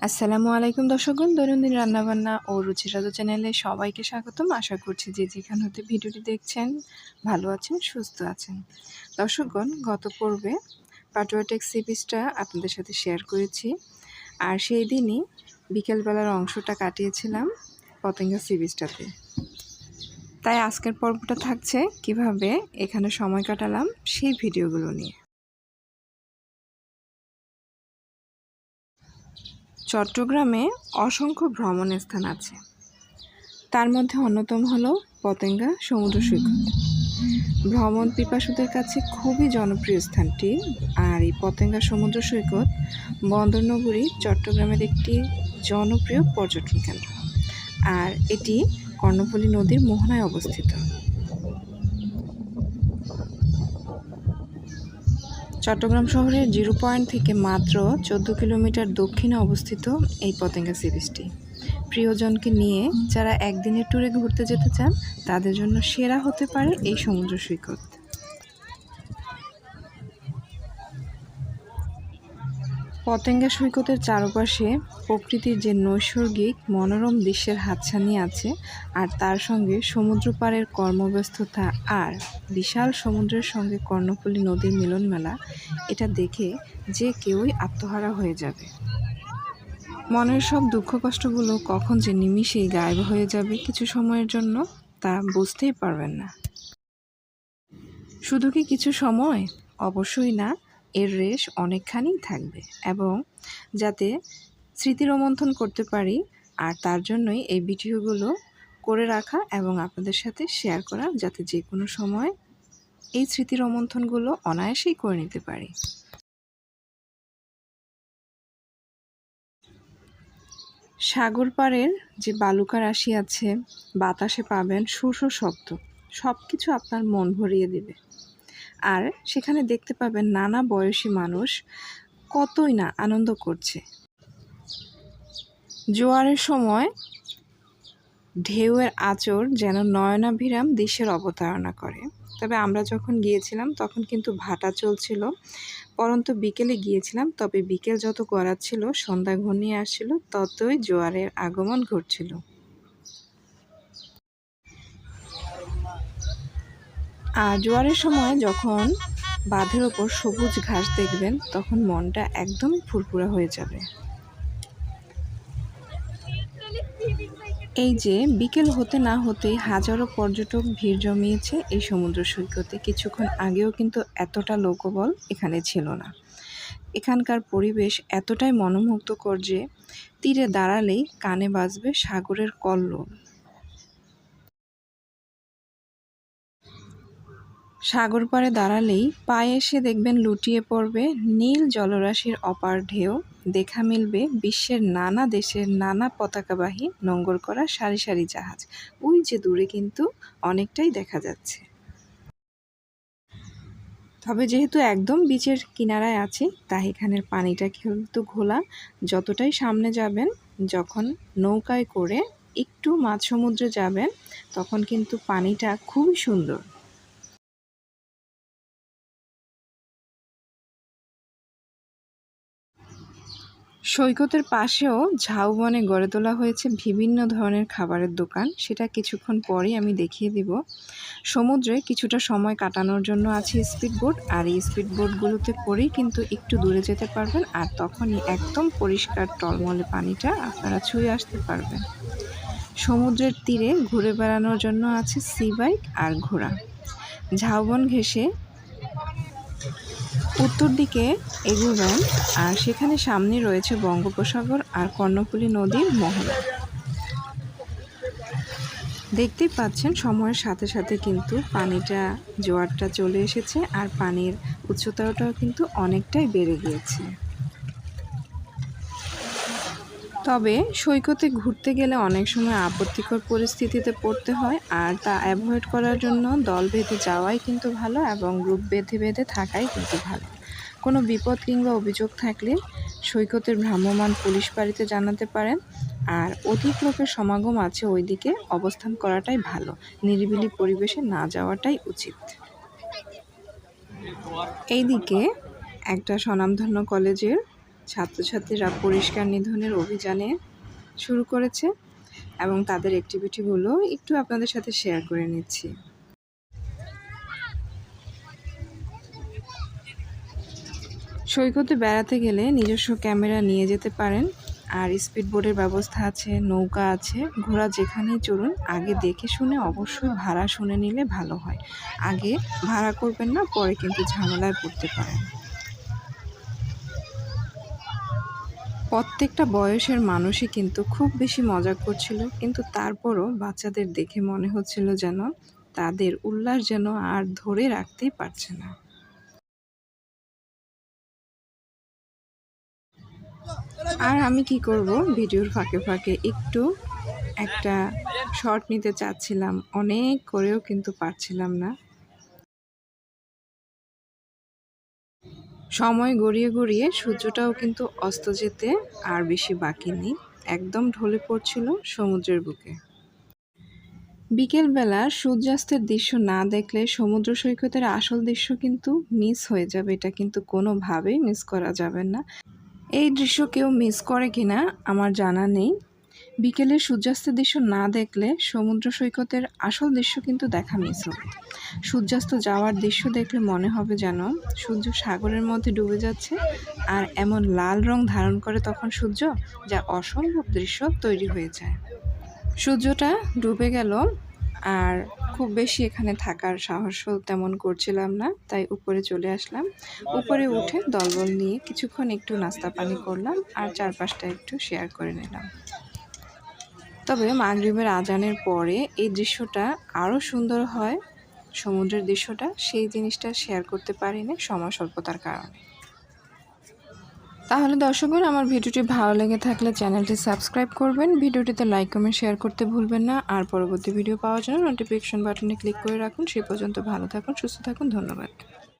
আসসালামু আলাইকুম দর্শকগণ, দৈনন্দিন রান্নাবান্না ও রুচিস্বাদু চ্যানেলে সবাইকে স্বাগতম। আশা করছি যে যেখান হতে ভিডিওটি দেখছেন ভালো আছেন, সুস্থ আছেন। দর্শকগণ, গত পর্বে পাটুয়া সি বিচটা আপনাদের সাথে শেয়ার করেছি, আর সেই দিনই বিকেলবেলার অংশটা কাটিয়েছিলাম পতেঙ্গা সি বিচটাতে। তাই আজকের পর্বটা থাকছে কিভাবে এখানে সময় কাটালাম সেই ভিডিওগুলো নিয়ে। চট্টগ্রামে অসংখ্য ভ্রমণ স্থান আছে, তার মধ্যে অন্যতম হলো পতেঙ্গা সমুদ্র সৈকত। ভ্রমণ পিপাসুদের কাছে খুবই জনপ্রিয় স্থানটি। আর এই পতেঙ্গা সমুদ্র সৈকত বন্দরনগরী চট্টগ্রামের একটি জনপ্রিয় পর্যটন কেন্দ্র, আর এটি কর্ণফুলী নদীর মোহনায় অবস্থিত। চট্টগ্রাম শহরের 0 পয়েন্ট থেকে মাত্র 14 কিলোমিটার দক্ষিণে অবস্থিত এই পতেঙ্গা সি বিচটি প্রিয়জনকে নিয়ে যারা একদিনের ট্যুরে ঘুরতে যেতে চান তাদের জন্য সেরা হতে পারে এই সমুদ্র সৈকত। পতেঙ্গা সৈকতের চারপাশে প্রকৃতির যে নৈসর্গিক মনোরম দৃশ্যের হাতছানি আছে, আর তার সঙ্গে সমুদ্র পাড়ের কর্মব্যস্ততা আর বিশাল সমুদ্রের সঙ্গে কর্ণফুলী নদীর মিলন মেলা, এটা দেখে যে কেউই আত্মহারা হয়ে যাবে। মনের সব দুঃখ কষ্টগুলো কখন যে নিমিষেই গায়েব হয়ে যাবে কিছু সময়ের জন্য, তা বুঝতেই পারবেন না। শুধু কি কিছু সময়? অবশ্যই না, এর রেশ অনেকখানি থাকবে, এবং যাতে স্মৃতি রোমন্থন করতে পারি, আর তার জন্যই এই ভিডিওগুলো করে রাখা এবং আপনাদের সাথে শেয়ার করা, যাতে যে কোনো সময় এই স্মৃতি রোমন্থনগুলো অনায়াসেই করে নিতে পারি। সাগর পাড়ের যে বালুকা রাশি আছে, বাতাসে পাবেন সুর শব্দ, সব কিছু আপনার মন ভরিয়ে দেবে। আর সেখানে দেখতে পাবেন নানা বয়সী মানুষ কতই না আনন্দ করছে। জোয়ারের সময় ঢেউয়ের আঁচড় যেন নয়নাভিরাম দৃশ্যের অবতারণা করে। তবে আমরা যখন গিয়েছিলাম তখন কিন্তু ভাটা চলছিল, পরন্তু বিকেলে গিয়েছিলাম। তবে বিকেল যত গড়াচ্ছিল, সন্ধ্যা ঘনিয়ে আসছিল, ততই জোয়ারের আগমন ঘটছিল। আর জোয়ারের সময় যখন বাঁধের ওপর সবুজ ঘাস দেখবেন, তখন মনটা একদমই ফুরফুরা হয়ে যাবে। এই যে বিকেল হতে না হতেই হাজারো পর্যটক ভিড় জমিয়েছে এই সমুদ্র সৈকতে। কিছুক্ষণ আগেও কিন্তু এতটা লোকবল এখানে ছিল না। এখানকার পরিবেশ এতটাই মনোমুগ্ধকর যে তীরে দাঁড়ালেই কানে বাজবে সাগরের কল্লোল। সাগর পাড়ে দাঁড়ালেই পায়ে এসে দেখবেন লুটিয়ে পড়বে নীল জলরাশির অপার ঢেউ। দেখা মিলবে বিশ্বের নানা দেশের নানা পতাকাবাহী নোঙর করা সারি সারি জাহাজ। ওই যে দূরে কিন্তু অনেকটাই দেখা যাচ্ছে। তবে যেহেতু একদম বিচের কিনারায় আছি, তাই এখানের পানিটা কিন্তু ঘোলা। যতটাই সামনে যাবেন, যখন নৌকায় করে একটু মাঝ সমুদ্রে যাবেন, তখন কিন্তু পানিটা খুবই সুন্দর। সৈকতের পাশেও ঝাউবনে গড়ে তোলা হয়েছে বিভিন্ন ধরনের খাবারের দোকান। সেটা কিছুক্ষণ পরেই আমি দেখিয়ে দিব। সমুদ্রে কিছুটা সময় কাটানোর জন্য আছে স্পিডবোট, আর এই স্পিডবোটগুলোতে করেই কিন্তু একটু দূরে যেতে পারবেন, আর তখনই একদম পরিষ্কার টলমলে পানিটা আপনারা ছুঁয়ে আসতে পারবেন। সমুদ্রের তীরে ঘুরে বেড়ানোর জন্য আছে সি বাইক আর ঘোড়া। ঝাউবন ঘেঁষে উত্তর দিকে এগোবেন, আর সেখানে সামনে রয়েছে বঙ্গোপসাগর আর কর্ণফুলী নদীর মোহনা। দেখতেই পাচ্ছেন সময়ের সাথে সাথে কিন্তু পানিটা, জোয়ারটা চলে এসেছে, আর পানির উচ্চতাটাও কিন্তু অনেকটাই বেড়ে গিয়েছে। তবে সৈকতে ঘুরতে গেলে অনেক সময় আপত্তিকর পরিস্থিতিতে পড়তে হয়, আর তা অ্যাভয়েড করার জন্য দল বেঁধে যাওয়াই কিন্তু ভালো, এবং গ্রুপ বেঁধে বেঁধে থাকাই কিন্তু ভালো। কোনো বিপদ কিংবা অভিযোগ থাকলে সৈকতের ভ্রাম্যমাণ পুলিশ ফাঁড়িতে জানাতে পারেন। আর অধিক লোকের সমাগম আছে ওইদিকে অবস্থান করাটাই ভালো, নিরিবিলি পরিবেশে না যাওয়াটাই উচিত। এইদিকে একটা স্বনামধন্য কলেজের ছাত্রছাত্রীরা পরিষ্কার নিধনের অভিযানে শুরু করেছে এবং তাদের অ্যাক্টিভিটিগুলো একটু আপনাদের সাথে শেয়ার করে নিচ্ছি। সৈকতে বেড়াতে গেলে নিজস্ব ক্যামেরা নিয়ে যেতে পারেন, আর স্পিডবোটের ব্যবস্থা আছে, নৌকা আছে। ঘোড়া যেখানেই চড়ুন আগে দেখে শুনে অবশ্যই ভাড়া শুনে নিলে ভালো হয়। আগে ভাড়া করবেন না, পরে কিন্তু ঝামেলায় পড়তে পারেন। প্রত্যেকটা বয়সের মানুষই কিন্তু খুব বেশি মজা করছিল, কিন্তু তারপরও বাচ্চাদের দেখে মনে হচ্ছিল যেন তাদের উল্লাস যেন আর ধরে রাখতেই পারছে না। আর আমি কি করব, ভিডিওর ফাঁকে ফাঁকে একটু একটা শর্ট নিতে চাচ্ছিলাম, অনেক করেও কিন্তু পারছিলাম না। সময় গড়িয়ে গড়িয়ে সূর্যটাও কিন্তু অস্ত যেতে আর বেশি বাকি নেই, একদম ঢলে পড়ছিল সমুদ্রের বুকে। বিকেলবেলা সূর্যাস্তের দৃশ্য না দেখলে সমুদ্র সৈকতের আসল দৃশ্য কিন্তু মিস হয়ে যাবে, এটা কিন্তু কোনোভাবেই মিস করা যাবে না। এই দৃশ্য কেউ মিস করে কিনা আমার জানা নেই। বিকেলের সূর্যাস্তের দৃশ্য না দেখলে সমুদ্র সৈকতের আসল দৃশ্য কিন্তু দেখা মিস হবে। সূর্যাস্ত যাওয়ার দৃশ্য দেখলে মনে হবে যেন সূর্য সাগরের মধ্যে ডুবে যাচ্ছে, আর এমন লাল রং ধারণ করে তখন সূর্য, যা অসম্ভব দৃশ্য তৈরি হয়ে যায়। সূর্যটা ডুবে গেল, আর খুব বেশি এখানে থাকার সাহসও তেমন করছিলাম না, তাই উপরে চলে আসলাম। উপরে উঠে দলবল নিয়ে কিছুক্ষণ একটু নাস্তা পানি করলাম আর চারপাশটা একটু শেয়ার করে নিলাম। তবে মাগরিবের আজানের পরে এই দৃশ্যটা আরও সুন্দর হয়, সমুদ্রের দৃশ্যটা, সেই জিনিসটা শেয়ার করতে পারিনি সময় স্বল্পতার কারণে। তাহলে দর্শকগণ, আমার ভিডিওটি ভালো লেগে থাকলে চ্যানেলটি সাবস্ক্রাইব করবেন, ভিডিওটিতে লাইক কমেন্ট শেয়ার করতে ভুলবেন না, আর পরবর্তী ভিডিও পাওয়ার জন্য নোটিফিকেশন বাটনে ক্লিক করে রাখুন। সে পর্যন্ত ভালো থাকুন, সুস্থ থাকুন, ধন্যবাদ।